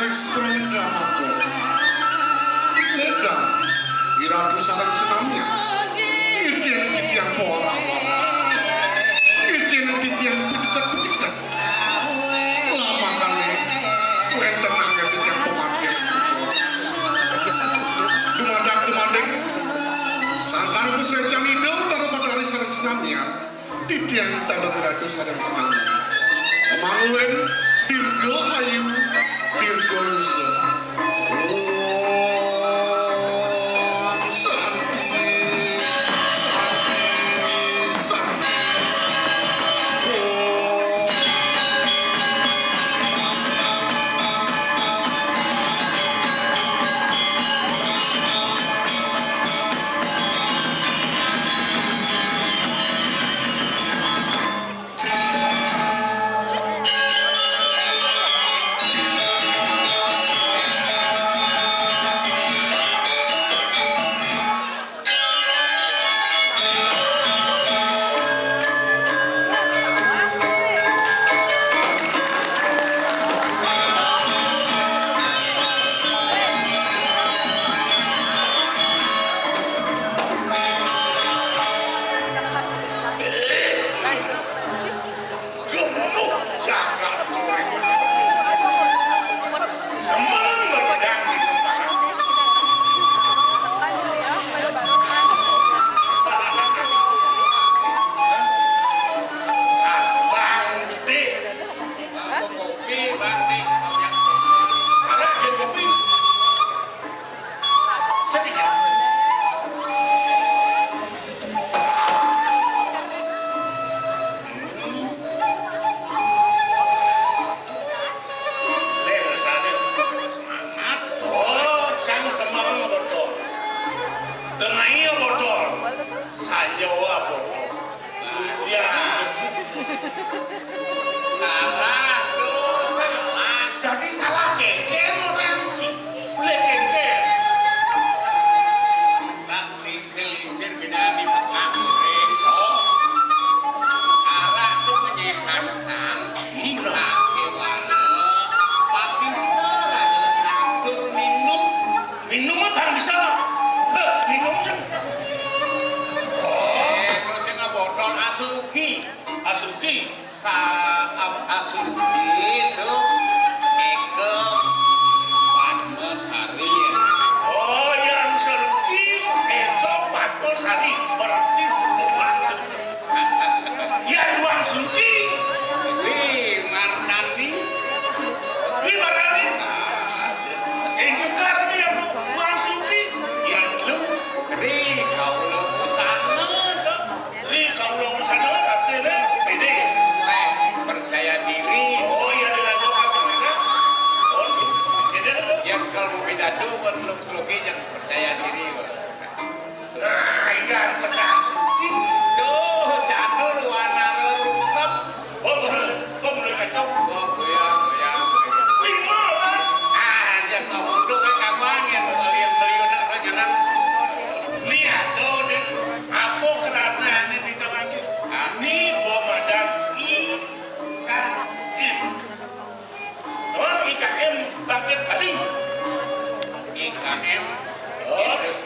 instrumen dramaku. Leda, iradu sarang senamnya. Irjen titiang poara-poara. Irjen titiang petikat-petikat. Lama kali, kuenten angga titiang pemarkir. Dumadak-dumadak, sangkanku secang ide utara matahari sarang senamnya. Titiang tanda iradu sarang senamnya. Manguen dirgo hayu dirgo yusa. Om Santi Santi Santi.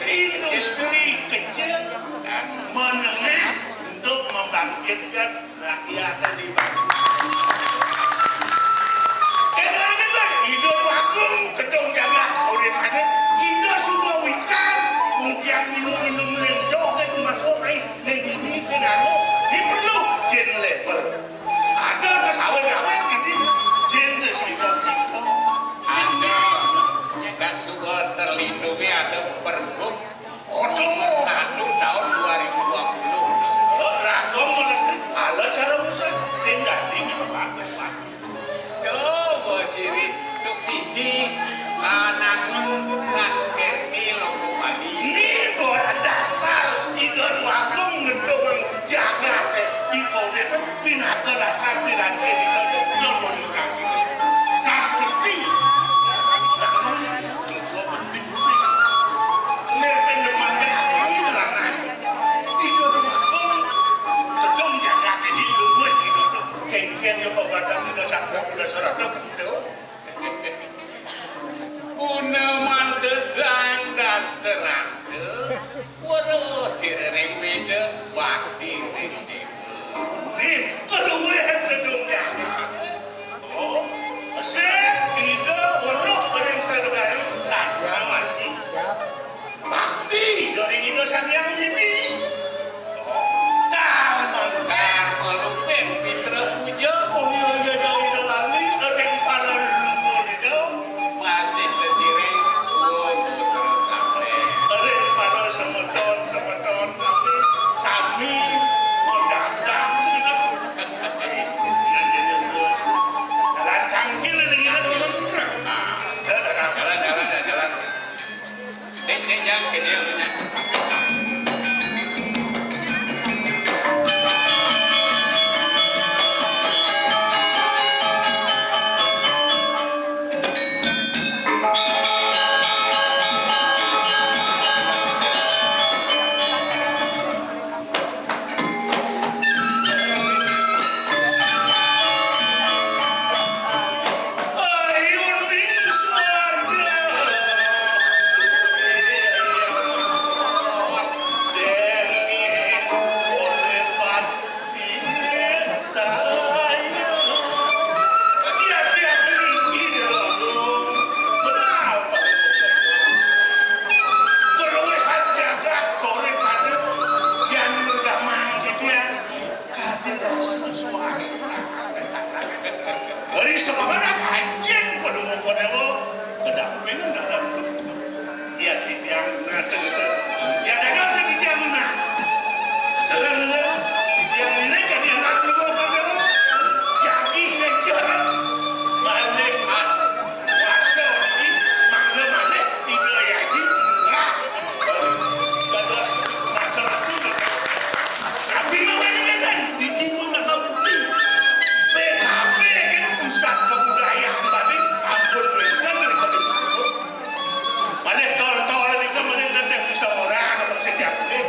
Industri kecil dan menengah untuk membangkitkan rakyat di Bandung. Keterangan hidup agung gedung jaga urip ane hidup semua wikan kemudian minum-minum joget masuk ai negini segala ini perlu jen level ada kesawan-kawan ini jen resiko kita ada dan sudah terlindungi ada pergub satu tahun 2020 rakom melestari ala cara usaha sehingga ini bagus pak coba ciri untuk visi nangun sakirti loko Bali ini buat dasar idon waktu ngedong jaga di kodet pindah ke dasar piranti di kodet yang menurut sakirti namun itu penting sih nerpen depannya ini karena idon waktu sedang jaga di luar itu kengken yang pembatas udah sakit udah serata betul Jadi sebabnya anjing pada mau kedampingan dalam dia yang nas itu. Ya ada sih dia yang nas. Sedang dia ini kan dia nak dulu pada jadi ngejar mana waksa ini mana tiga lagi lah. Gados macam itu. Tapi mana kan ditimbun nak bukti. PKB kan pusat kebudayaan tadi ampun kan daripada itu. Mana tol-tol ini kan mana ada bisa orang atau setiap ini.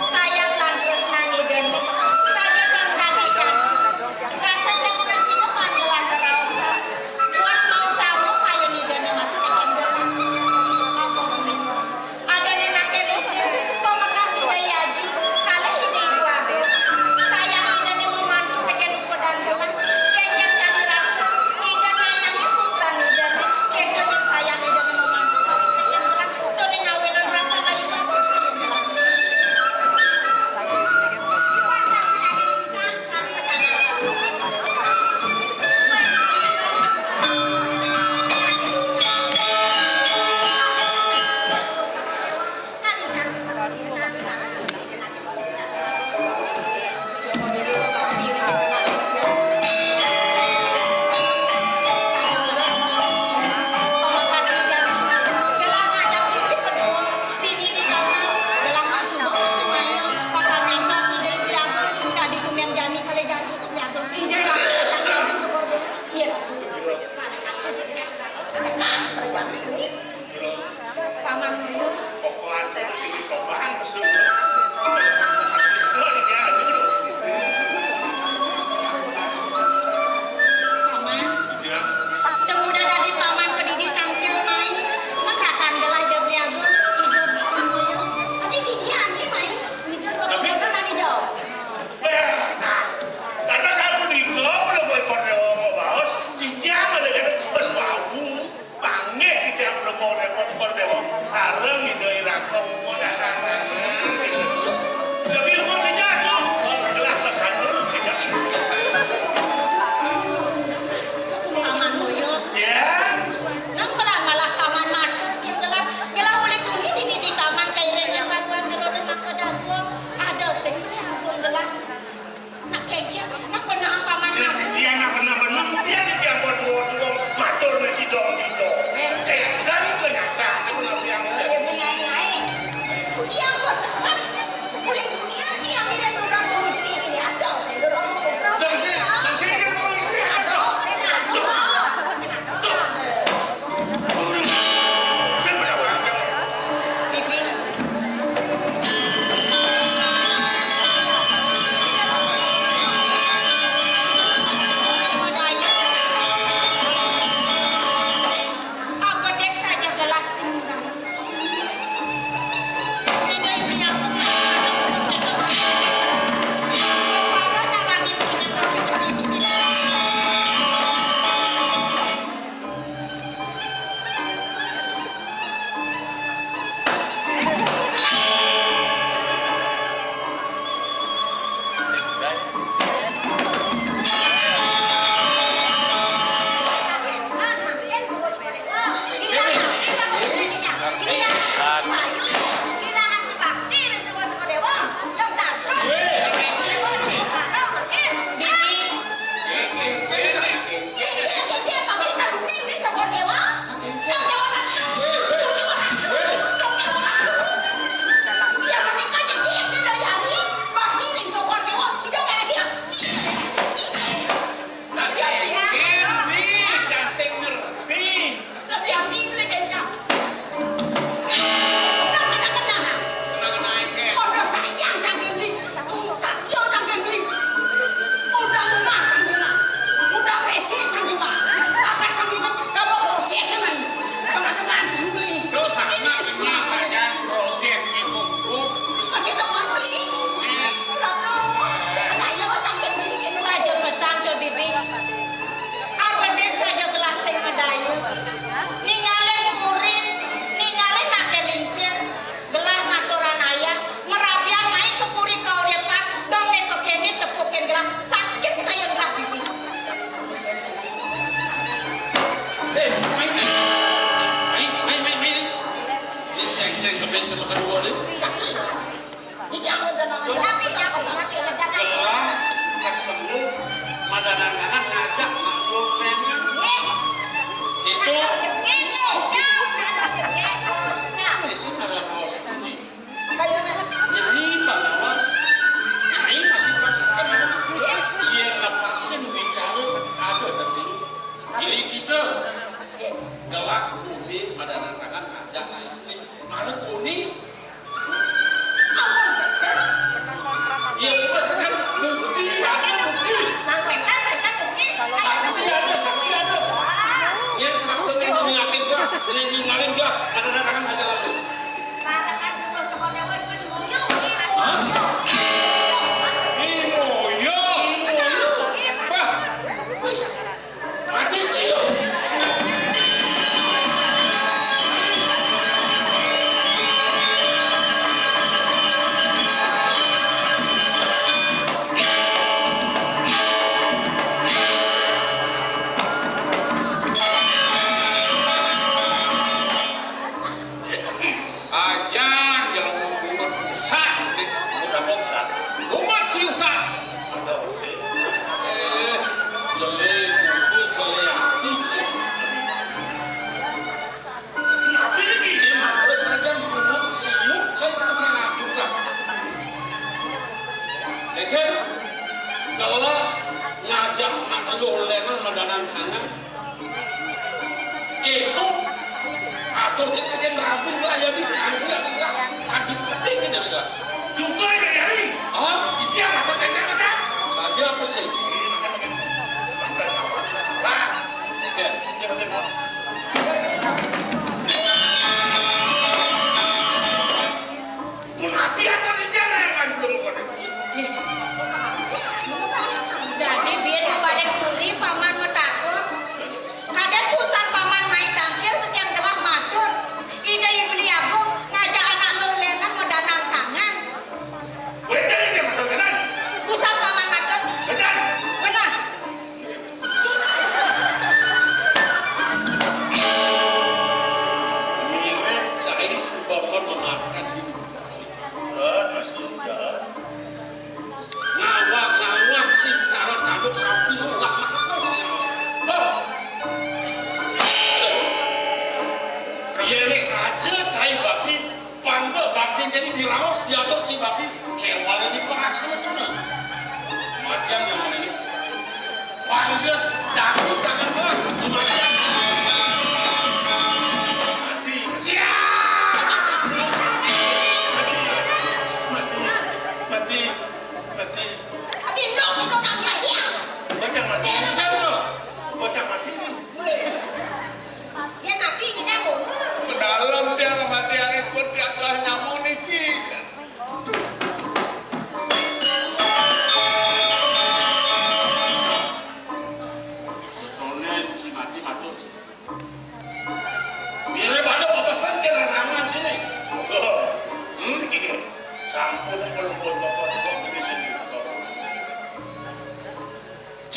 Sayang lan tresnani dening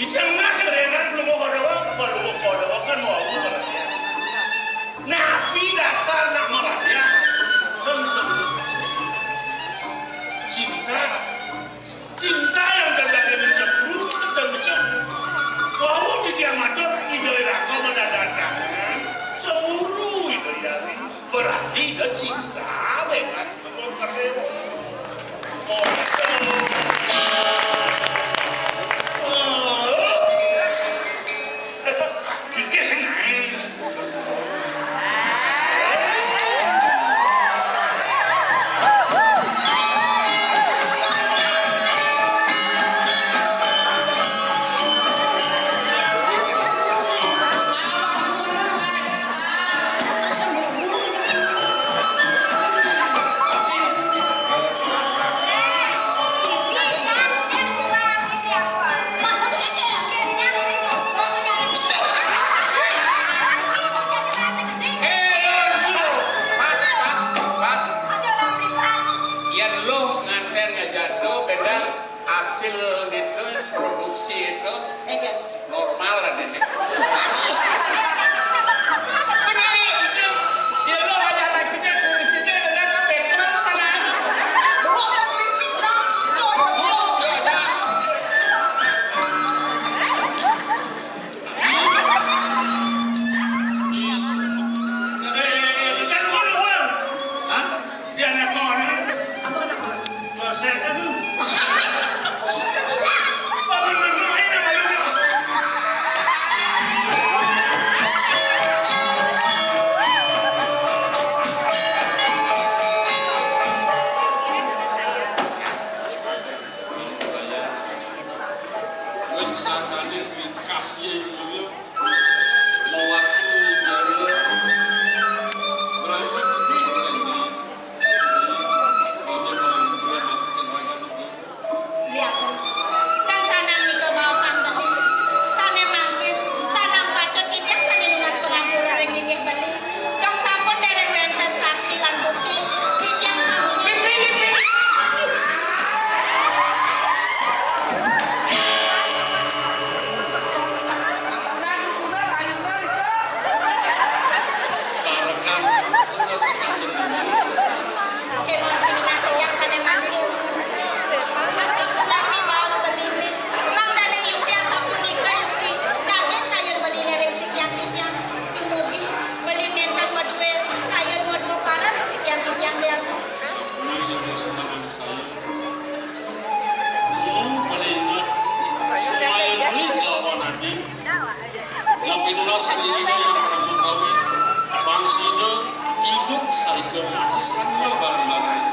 Dijang nasi rengan belum kodoh kan mau berarti. Nabi dasar nak marahnya dan cinta yang dari mencemburu dan mencemburu. Wah, di tiang madon idoi raka mendadatang cemburu idoi dari berarti dia cinta dengan karena hasil itu produksi itu normal lah ini. Dia lo aja lacitnya kulisnya dengan betul mana? Sen kau uang? Hah? Jangan kau ni? Apa nak? Dosa kan? Sakane kasih dulu mewakili dari berangkat di lihat kan sanang nih mau sambel sana mangkir sanang patut tidak sana lunas pengapura ringin beli dong sampun dereng wenten saksi lan bukti kijang sampun Sendirinya yang kamu kawin, bangsa hidup, saya kematisannya bareng-bareng.